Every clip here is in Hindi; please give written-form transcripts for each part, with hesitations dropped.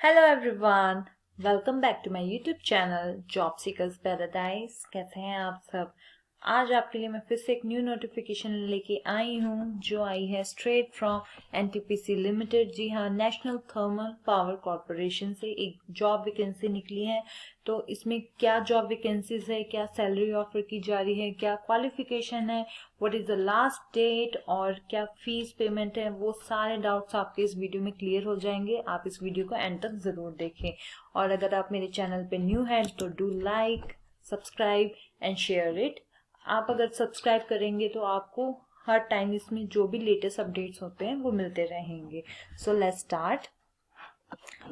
Hello everyone, welcome back to my YouTube channel job seekers paradise. कैसे हैं आप सब। आज आपके लिए मैं फिर से एक न्यू नोटिफिकेशन लेके आई हूँ जो आई है स्ट्रेट फ्रॉम एनटीपीसी लिमिटेड। जी हाँ, नेशनल थर्मल पावर कॉरपोरेशन से एक जॉब वैकेंसी निकली है। तो इसमें क्या जॉब वैकेंसीज है, क्या सैलरी ऑफर की जा रही है, क्या क्वालिफिकेशन है, what is the last date और क्या फीस पेमेंट है, वो सारे डाउट्स आपके इस वीडियो में क्लियर हो जाएंगे। आप इस वीडियो को एंड तक जरूर देखें। और अगर आप मेरे चैनल पे न्यू हैं तो do like, subscribe and share it. आप अगर सब्सक्राइब करेंगे तो आपको हर टाइम इसमें जो भी लेटेस्ट अपडेट्स होते हैं वो मिलते रहेंगे। So let's start.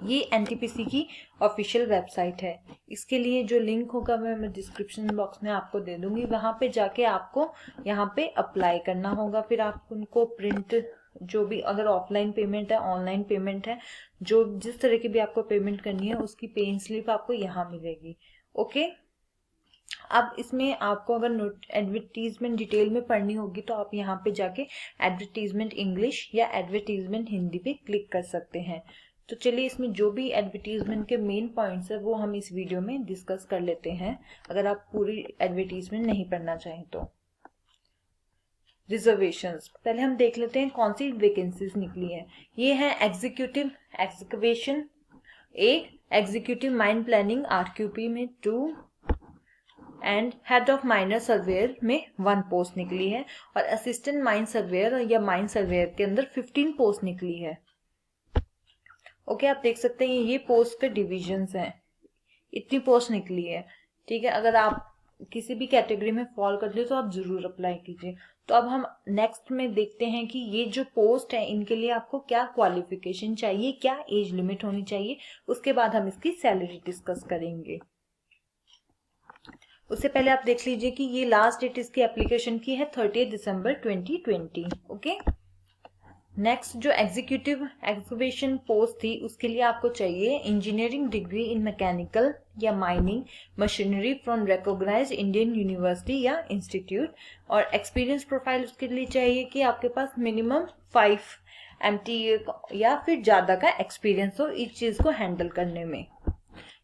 ये एनटीपीसी की ऑफिशियल वेबसाइट है। इसके लिए जो लिंक होगा मैं डिस्क्रिप्शन बॉक्स में आपको दे दूंगी। वहां पे जाके आपको यहाँ पे अप्लाई करना होगा। फिर आप उनको प्रिंट, जो भी अगर ऑफलाइन पेमेंट है, ऑनलाइन पेमेंट है, जो जिस तरह की भी आपको पेमेंट करनी है उसकी पे स्लिप आपको यहाँ मिलेगी। ओके, अब इसमें आपको अगर एडवर्टीजमेंट डिटेल में पढ़नी होगी तो आप यहाँ पे जाके एडवर्टीजमेंट इंग्लिश या एडवर्टीजमेंट हिंदी पे क्लिक कर सकते हैं। तो चलिए, इसमें जो भी एडवर्टीजमेंट के मेन पॉइंट्स है वो हम इस वीडियो में डिस्कस कर लेते हैं, अगर आप पूरी एडवर्टीजमेंट नहीं पढ़ना चाहें तो। रिजर्वेशंस पहले हम देख लेते हैं कौन सी वैकेंसीज निकली है। ये है एग्जीक्यूटिव एक्सकवेशन एक, एग्जीक्यूटिव माइन प्लानिंग आरक्यूपी में 2 and head of minor surveyor में 1 पोस्ट निकली है। और असिस्टेंट माइन सर्वेयर या माइन सर्वेयर के अंदर 15 पोस्ट निकली है। ओके, आप देख सकते हैं ये पोस्ट के डिविजन्स हैं, इतनी पोस्ट निकली है। ठीक है, अगर आप किसी भी कैटेगरी में फॉल कर ले तो आप जरूर अप्लाई कीजिए। तो अब हम नेक्स्ट में देखते हैं कि ये जो पोस्ट है इनके लिए आपको क्या क्वालिफिकेशन चाहिए, क्या एज लिमिट होनी चाहिए। उसके बाद हम इसकी सैलरी डिस्कस करेंगे। उससे पहले आप देख लीजिए कि ये लास्ट डेट इसकी एप्लीकेशन की है 30 दिसंबर 2020। ओके, नेक्स्ट जो एग्जीक्यूटिव एक्सकवेशन पोस्ट थी उसके लिए आपको चाहिए इंजीनियरिंग डिग्री इन मैकेनिकल या mining machinery from recognised Indian university या इंस्टीट्यूट। और एक्सपीरियंस प्रोफाइल उसके लिए चाहिए कि आपके पास मिनिमम 5 MTE या फिर ज्यादा का एक्सपीरियंस हो इस चीज को हैंडल करने में।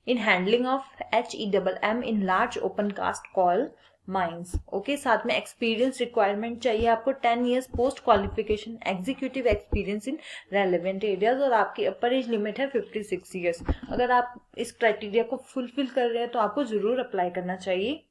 In handling of HEMM in large open cast coal mines. Okay, साथ में एक्सपीरियंस रिक्वायरमेंट चाहिए आपको 10 years post qualification executive experience in relevant areas. और आपकी अपर एज लिमिट है 56 इयर्स। अगर आप इस क्राइटेरिया को फुलफिल कर रहे हैं तो आपको जरूर अप्लाई करना चाहिए।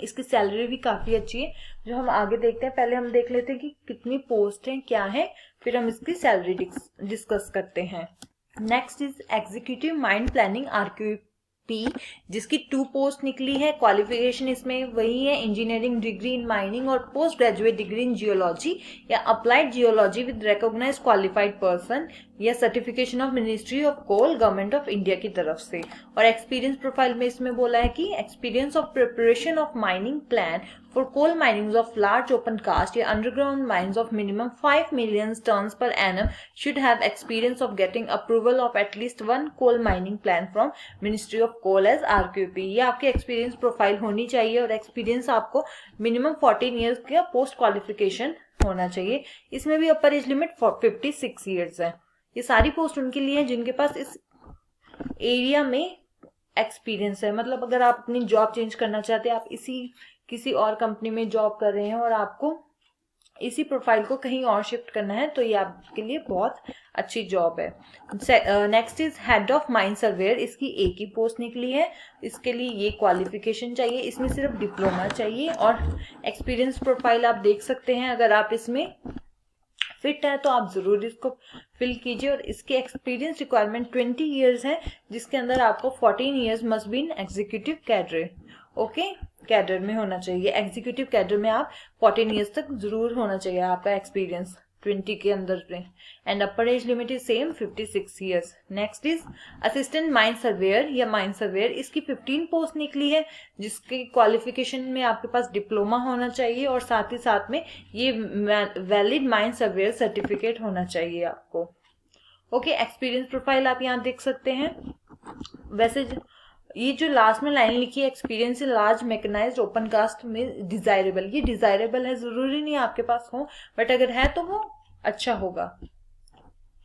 इसकी सैलरी भी काफी अच्छी है, जो हम आगे देखते हैं। पहले हम देख लेते हैं कि कितनी पोस्ट है, क्या है, फिर हम इसकी सैलरी डिस्कस करते हैं। Next is executive mine planning RQP, जिसकी 2 पोस्ट निकली है। क्वालिफिकेशन इसमें वही है, इंजीनियरिंग डिग्री इन माइनिंग और post graduate degree in geology या applied geology with recognise qualified person या certification of ministry of coal government of India की तरफ से। और एक्सपीरियंस प्रोफाइल में इसमें बोला है कि experience of preparation of mining plan for coal minings of large open cast या underground mines of minimum 5 million tons per annum should have experience of getting approval of at least 1 coal mining plan from Ministry of Coal as RQP। ये आपकी एक्सपीरियंस प्रोफाइल होनी चाहिए और एक्सपीरियंस आपको मिनिमम 14 ईयर्स का पोस्ट क्वालिफिकेशन होना चाहिए। इसमें भी अपर एज लिमिट 56 ईयर्स है। ये सारी पोस्ट उनके लिए है जिनके पास इस एरिया में एक्सपीरियंस है। मतलब अगर आप अपनी जॉब चेंज करना चाहते हैं, आप किसी और कंपनी में जॉब कर रहे हैं और आपको इसी प्रोफाइल को कहीं और शिफ्ट करना है तो ये आपके लिए बहुत अच्छी जॉब है। Next is head of mine surveyor, इसकी एक ही पोस्ट निकली है। इसके लिए ये क्वालिफिकेशन चाहिए, इसमें सिर्फ डिप्लोमा चाहिए। और एक्सपीरियंस प्रोफाइल आप देख सकते हैं, अगर आप इसमें फिट है तो आप जरूर इसको फिल कीजिए। और इसकी एक्सपीरियंस रिक्वायरमेंट 20 ईयर्स है, जिसके अंदर आपको 14 years must be in executive cadre. Okay, cadre में होना चाहिए। एग्जीक्यूटिव कैडर में आप 14 ईयर्स तक जरूर होना चाहिए आपका एक्सपीरियंस 20 के अंदर में। And upper age limit is same 56 years. Next is assistant mine surveyor या माइन सर्वेयर, इसकी 15 पोस्ट निकली है, जिसकी क्वालिफिकेशन में आपके पास डिप्लोमा होना चाहिए और साथ ही साथ में ये वैलिड माइन सर्वेयर सर्टिफिकेट होना चाहिए आपको। ओके, एक्सपीरियंस प्रोफाइल आप यहाँ देख सकते हैं। वैसे ये जो लास्ट में लाइन लिखी है experience in large mechanised open cast में डिजायरेबल, ये डिजायरेबल है, जरूरी नहीं आपके पास हो, बट अगर है तो वो अच्छा होगा।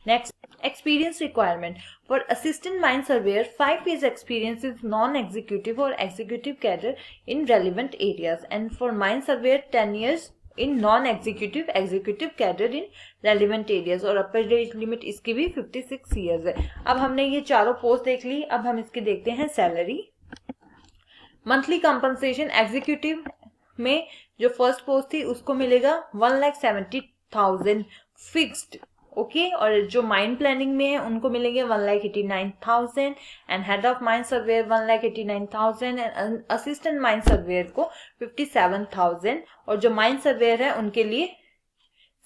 Next, experience requirement. For assistant mine surveyor, 5 years experience is non-executive or executive cadre in relevant areas, and for mine surveyor 10 years in non-executive executive cadre in relevant areas, और अपर एज लिमिट इसकी भी 56 years है। अब हमने ये चारों पोस्ट देख ली, अब हम इसकी देखते हैं सैलरी। मंथली कंपनसेशन एग्जीक्यूटिव में जो फर्स्ट पोस्ट थी उसको मिलेगा 1,70,000 फिक्स्ड, ओके, और जो माइन प्लानिंग में है उनको मिलेंगे 1,89,000 and head of mine surveyor 1,89,000 and assistant mine surveyor को 57,000 और जो माइन सर्वेयर है उनके लिए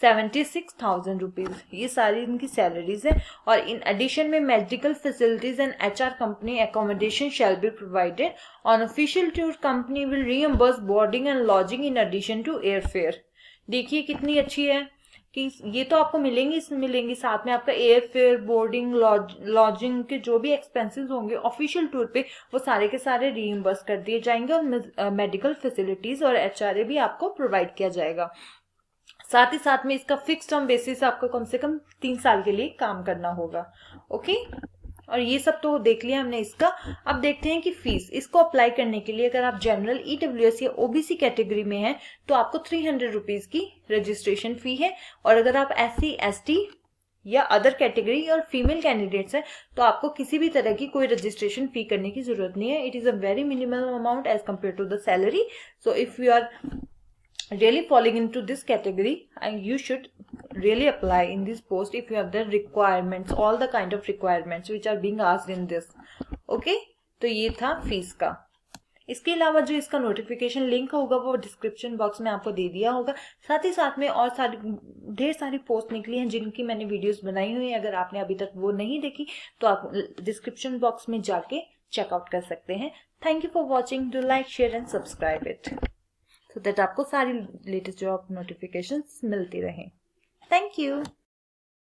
76,000 रुपीज। ये सारी इनकी सैलरीज है। और इन एडिशन में medical facilities and HR company accommodation shall be provided on official tour. Company will reimburse boarding and lodging in addition to air fare. देखिए कितनी अच्छी है कि ये तो आपको मिलेंगी साथ में आपका एयर फेयर, बोर्डिंग, लॉजिंग के जो भी एक्सपेंसेस होंगे ऑफिशियल टूर पे वो सारे के सारे रीइंबर्स कर दिए जाएंगे और मेडिकल फैसिलिटीज और HRA भी आपको प्रोवाइड किया जाएगा। साथ ही साथ में इसका फिक्स टर्म बेसिस आपको कम से कम 3 साल के लिए काम करना होगा, ओके। और ये सब तो देख लिया हमने इसका। अब देखते हैं कि फीस, इसको अप्लाई करने के लिए अगर आप जनरल, EWS या OBC कैटेगरी में हैं तो आपको 300 रुपीज की रजिस्ट्रेशन फी है, और अगर आप SC, ST या अदर कैटेगरी और फीमेल कैंडिडेट्स हैं तो आपको किसी भी तरह की कोई रजिस्ट्रेशन फी करने की जरूरत नहीं है। It is a very minimal amount as compare to the salary. So if you are really falling into this category and you should really apply in this post if you have the requirements, all the kind of requirements which are being asked in this, okay। तो ये था फीस का। इसके अलावा जो इसका नोटिफिकेशन लिंक होगा वो डिस्क्रिप्शन बॉक्स में आपको दे दिया होगा। साथ ही साथ में और ढेर सारी पोस्ट निकली हैं जिनकी मैंने वीडियोस बनाई हुई है। अगर आपने अभी तक वो नहीं देखी तो आप डिस्क्रिप्शन बॉक्स में जाके चेकआउट कर सकते हैं। Thank you for watching. Do like, share and subscribe it so that आपको सारी लेटेस्ट जॉब नोटिफिकेशंस मिलती रहें। Thank you.